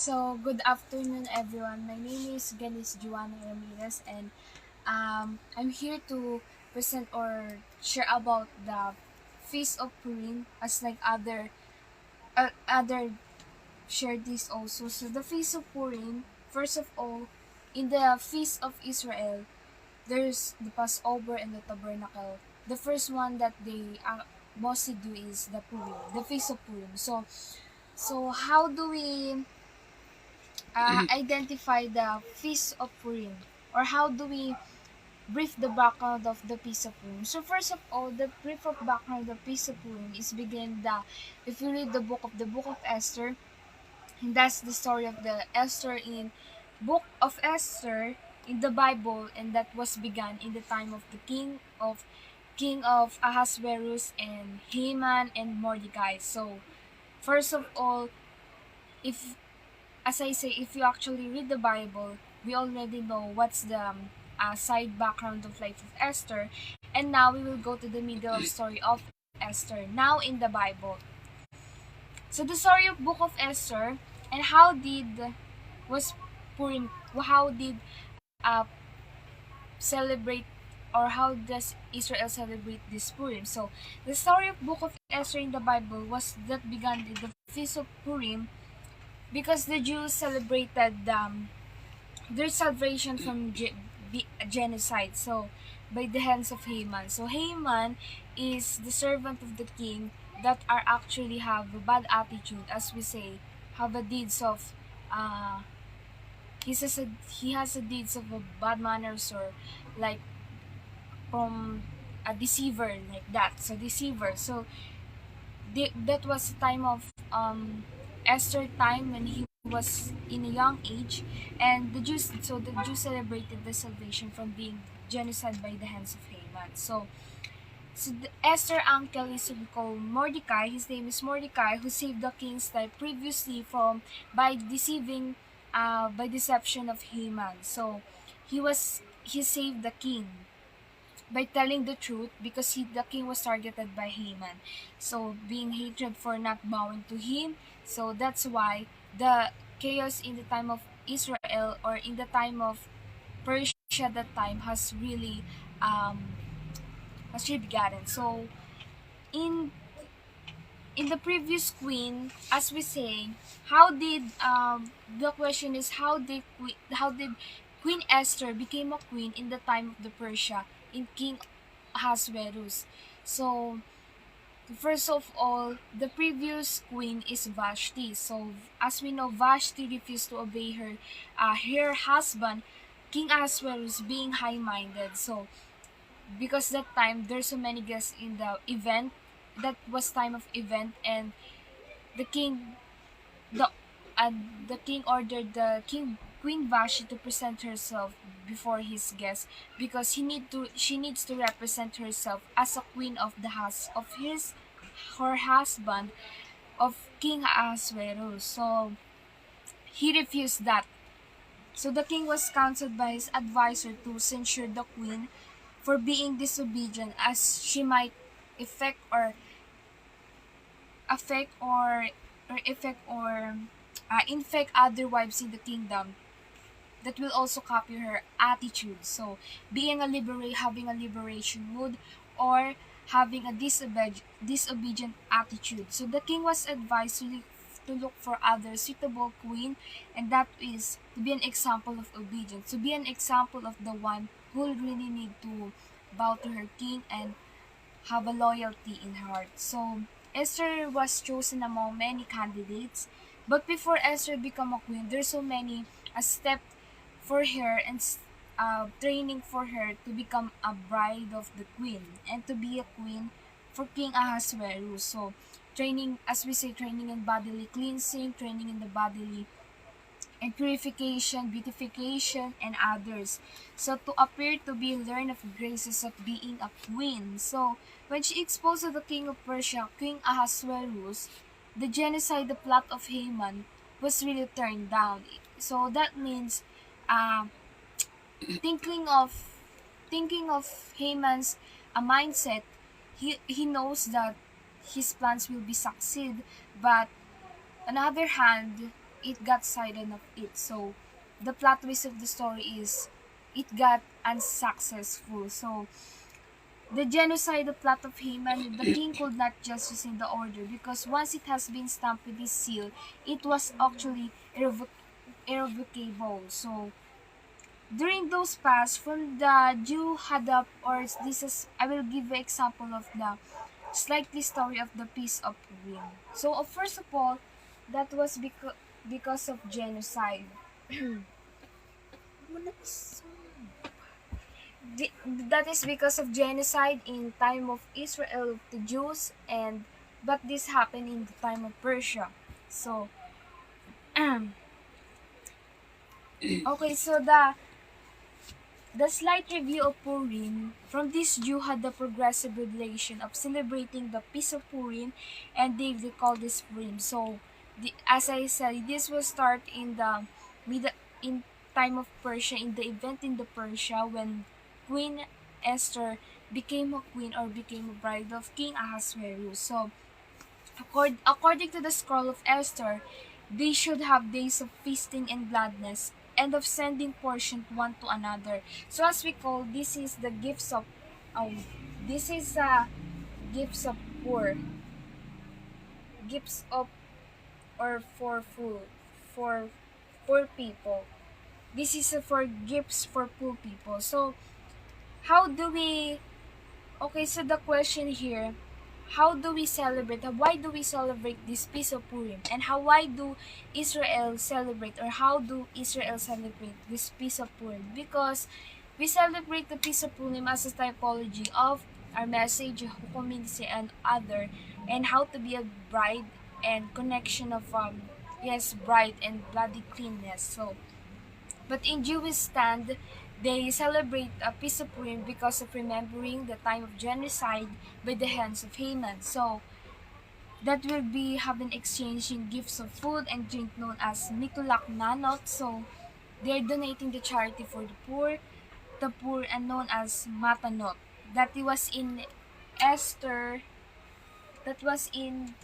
So, good afternoon, everyone. My name is Joanna Ramirez, and I'm here to present or share about the Feast of Purim, as like other share this also. So, the Feast of Purim, first of all, in the Feast of Israel, there's the Passover and the Tabernacle. The first one that they mostly do is the Purim, the Feast of Purim. So how do we identify the Feast of Purim, or how do we brief the background of the Feast of Purim? So first of all, the brief of background of Feast of Purim is begin the if you read the book of Esther, and that's the story of the Esther in book of Esther in the Bible, and that was begun in the time of the king of Ahasuerus and Haman and Mordecai. So first of all, if as I say, if you actually read the Bible, we already know what's the side background of life of Esther, and now we will go to the middle of story of Esther. Now in the Bible, so the story of Book of Esther, and was Purim? How did uh, celebrate, or how does Israel celebrate this Purim? So the story of Book of Esther in the Bible was that began in the Feast of Purim because the Jews celebrated their salvation from genocide, so by the hands of Haman. So Haman is the servant of the king that are actually have a bad attitude, as we say, have a deeds of uh he has a deeds of a bad manners, or like from a deceiver, like that. So deceiver. So that was a time of Esther time when he was in a young age, and the Jews celebrated the salvation from being genocide by the hands of Haman. So the Esther uncle is called Mordecai. His name is Mordecai, who saved the king's life previously from by deception of Haman. So he saved the king by telling the truth, because the king was targeted by Haman. So being hatred for not bowing to him. So that's why the chaos in the time of Israel, or in the time of Persia, that time has really begotten. So in in the previous queen, as we say, how did the question is how did Queen Esther became a queen in the time of the Persia in King Ahasuerus? So first of all, the previous queen is Vashti. So as we know, Vashti refused to obey her husband, King Ahasuerus, being high-minded. So because that time there's so many guests in the event, that was time of event, and the king the the king ordered the king Queen Vashti to present herself before his guests, because she needs to represent herself as a queen of the house of her husband, of King Ahasuerus. So he refused that. So the king was counseled by his advisor to censure the queen for being disobedient, as she might affect or affect or affect or infect other wives in the kingdom that will also copy her attitude. So having a liberation mood, or having a disobedient attitude. So the king was advised to look for other suitable queen, and that is to be an example of obedience, to be an example of the one who really need to bow to her king and have a loyalty in heart. So Esther was chosen among many candidates, but before Esther become a queen, there's so many a step for her, and training for her to become a bride of the queen, and to be a queen for King Ahasuerus. So training, as we say, training in bodily cleansing, training in the bodily and purification, beautification, and others. So to appear to be learned of graces of being a queen. So when she exposed to the king of Persia, King Ahasuerus, the genocide, the plot of Haman was really turned down. So that means uh, thinking of Haman's mindset, he knows that his plans will be succeed, but on the other hand, it got sighted of it. So the plot twist of the story is it got unsuccessful. So the genocide, the plot of Haman, the king could not just rescind the order because once it has been stamped with his seal, it was actually irrevocable. So during those past, from the Jew had up, or this is, I will give you example of the slightly story of the Peace of Purim. So first of all, that was because of genocide. That is because of genocide in time of Israel of the Jews, and but this happened in the time of Persia. So okay, so the slight review of Purim, from this Jew had the progressive revelation of celebrating the Peace of Purim, and they call this Purim. So, as I said, this will start in the in time of Persia, in the event in the Persia when Queen Esther became a queen or became a bride of King Ahasuerus. So, according to the scroll of Esther, they should have days of feasting and gladness, and of sending portion one to another. So as we call, this is the gifts of, um, this is gifts of poor, gifts of, or for food, for poor people. This is for gifts for poor people. So how do we, okay, so the question here, how do we celebrate? Why do we celebrate this Peace of Purim? And why do Israel celebrate, or how do Israel celebrate this Peace of Purim? Because we celebrate the Peace of Purim as a typology of our message, community, and other, and how to be a bride and connection of yes, bride and bloody cleanness. So but in Jewish stand, they celebrate a Peace of Purim because of remembering the time of genocide by the hands of Haman. So that will be having exchanging gifts of food and drink known as Mikulak Nanot. So they're donating the charity for the poor, and known as Matanot. That it was in Esther. That was in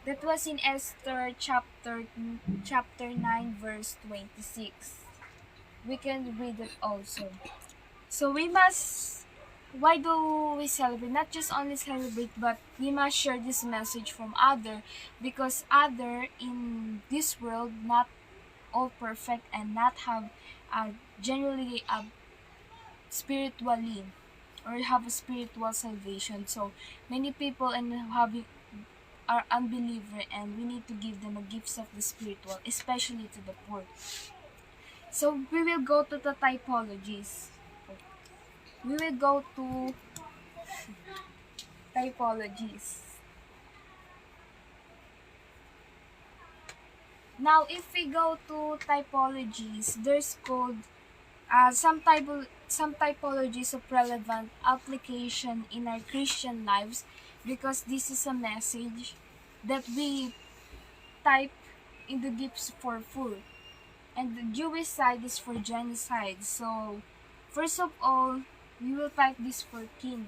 that was in Esther chapter 9 verse 26. We can read it also. So we must, why do we celebrate? Not just only celebrate, but we must share this message from other, because other in this world not all perfect and not have generally spiritually, or have a spiritual salvation. So many people and having are unbeliever, and we need to give them a gifts of the spiritual, especially to the poor. So we will go to the typologies. We will go to typologies. Now, if we go to typologies, there's called some typologies of relevant application in our Christian lives, because this is a message that we type in the gifts for food, and the Jewish side is for genocide. So, first of all, we will type this for king.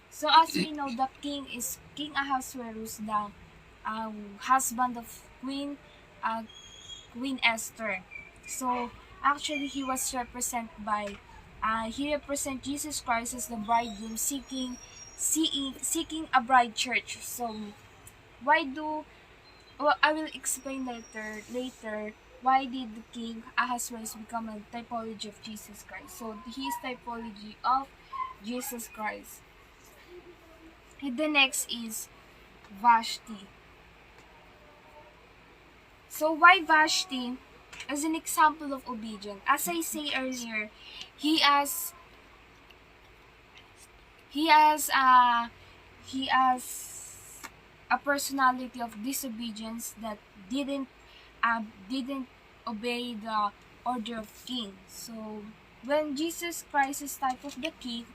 So as we know, the king is King Ahasuerus, the husband of uh, Queen Esther. So actually, he was represented by he represents Jesus Christ as the bridegroom seeking a bride church. So why do, well, I will explain later why did the king Ahasuerus become a typology of Jesus Christ. So he is typology of Jesus Christ. The next is Vashti. So why Vashti? As an example of obedience, as I say earlier, he has he has a he has a personality of disobedience that didn't obey the order of king. So when Jesus Christ is type of the king,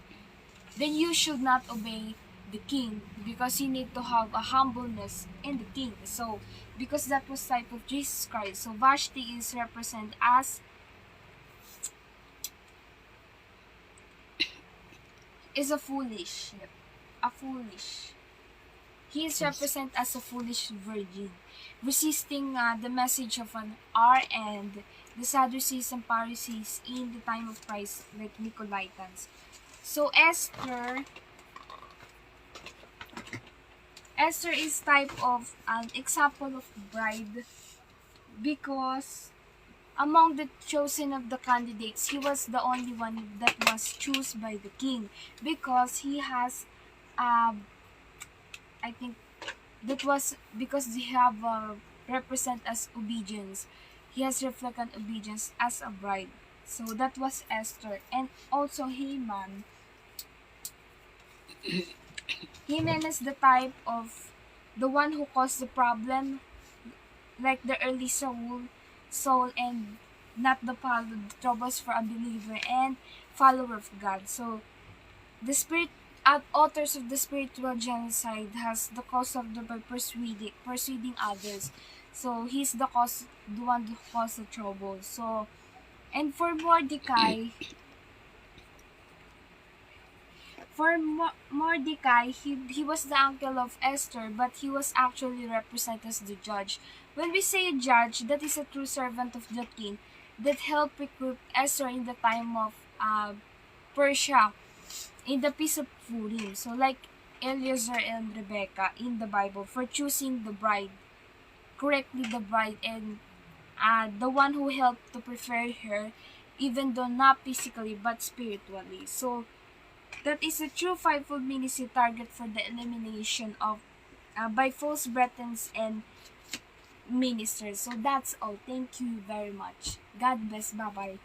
then you should not obey the king, because you need to have a humbleness in the king. So because that was type of Jesus Christ, so Vashti is represented as is a foolish. He is represented as a foolish virgin, resisting the message of an R and the Sadducees and Pharisees in the time of Christ, like Nicolaitans. So Esther is type of an example of bride because among the chosen of the candidates, he was the only one that was chosen by the king because he has, I think, that was because they have represent as obedience. He has reflected obedience as a bride. So that was Esther. And also Haman. Haman is the type of the one who caused the problem, like the early Saul and not the troubles for a believer and follower of God. So the spirit authors of the spiritual genocide has the cause of the by persuading others. So he's the one who caused the trouble. So and for Mordecai, he was the uncle of Esther, but he was actually represented as the judge. When we say a judge, that is a true servant of the king that helped recruit Esther in the time of Persia in the Peace of Purim. So like Eliezer and Rebecca in the Bible for choosing the bride, correctly the bride, and the one who helped to prepare her, even though not physically but spiritually. So that is a true fivefold ministry target for the elimination of by false brethren and ministers. So that's all. Thank you very much. God bless. Bye bye.